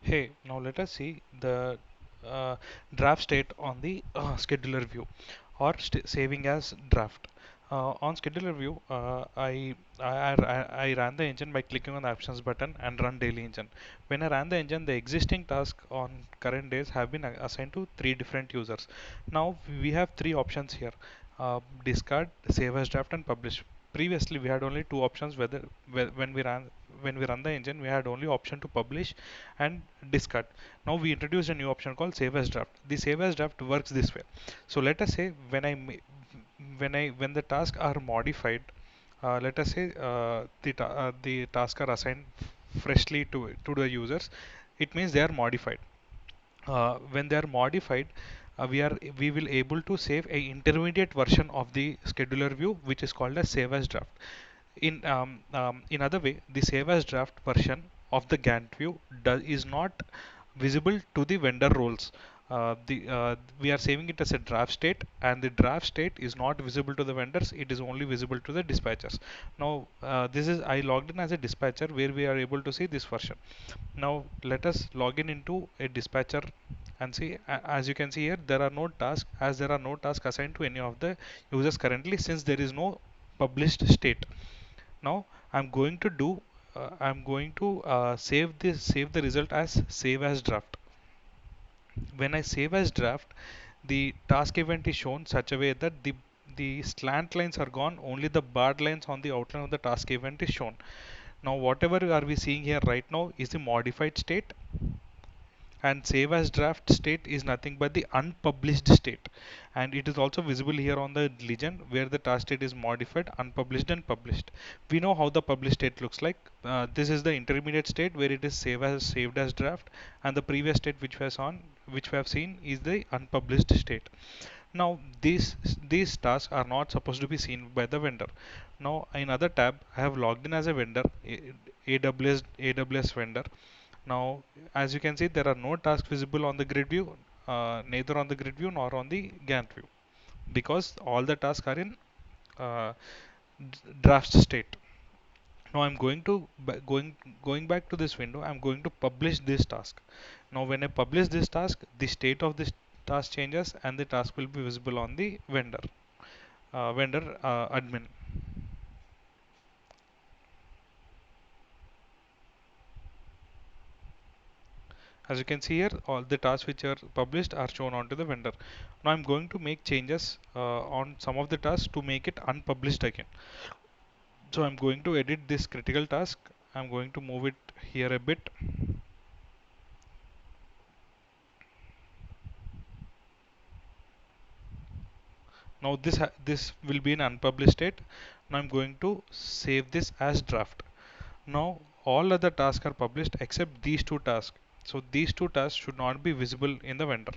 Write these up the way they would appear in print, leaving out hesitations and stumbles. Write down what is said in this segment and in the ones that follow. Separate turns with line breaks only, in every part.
Hey, now let us see the draft state on the scheduler view or saving as draft. On scheduler view, I ran the engine by clicking on the options button and run daily engine. When I ran the engine, the existing task on current days have been assigned to three different users. Now we have three options here: discard, save as draft, and publish. Previously, we had only two options. When we run the engine, we had only option to publish and discard. Now we introduced a new option called save as draft. The save as draft works this way. So let us say when the tasks are modified, let us say the tasks are assigned freshly to the users. It means they are modified. When they are modified, we will able to save a intermediate version of the scheduler view, which is called as save as draft. In other way, the save as draft version of the Gantt view is not visible to the vendor roles. We are saving it as a draft state, and the draft state is not visible to the vendors. It is only visible to the dispatchers. Now, this is I logged in as a dispatcher where we are able to see this version. Now, let us log in into a dispatcher and see. As you can see here, there are no tasks, as there are no tasks assigned to any of the users currently, since there is no published state. Now I'm going to save the result as save as draft. When I save as draft, the task event is shown such a way that the slant lines are gone, only the barred lines on the outline of the task event is shown. Now whatever are we seeing here right now is the modified state, and save as draft state is nothing but the unpublished state, and it is also visible here on the legend where the task state is modified, unpublished, and published. We know how the published state looks like. This is the intermediate state where it is saved as draft, and the previous state which we have seen is the unpublished state. Now these tasks are not supposed to be seen by the vendor. Now in other tab, I have logged in as a vendor, AWS vendor. Now, as you can see, there are no tasks visible on the grid view, neither on the grid view nor on the Gantt view, because all the tasks are in uh, draft state. Now, I'm going to going back to this window. I'm going to publish this task. Now, when I publish this task, the state of this task changes, and the task will be visible on the vendor admin. As you can see here, all the tasks which are published are shown onto the vendor. Now I'm going to make changes on some of the tasks to make it unpublished again. So I'm going to edit this critical task. I'm going to move it here a bit. Now this will be an unpublished state. Now I'm going to save this as draft. Now all other tasks are published except these two tasks. So these two tasks should not be visible in the vendor.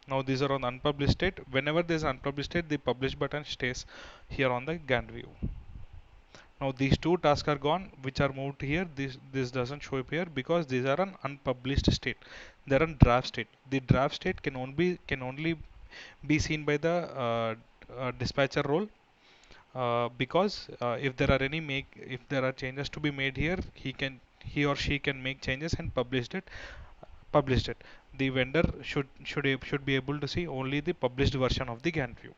Now these are on unpublished state. Whenever there is unpublished state, the publish button stays here on the Gantt view. Now these two tasks are gone, which are moved here. This doesn't show up here because these are an unpublished state. They're in draft state. The draft state can only be seen by the dispatcher role, because if there are changes to be made here, he or she can make changes and published it. The vendor should be able to see only the published version of the Gantt view.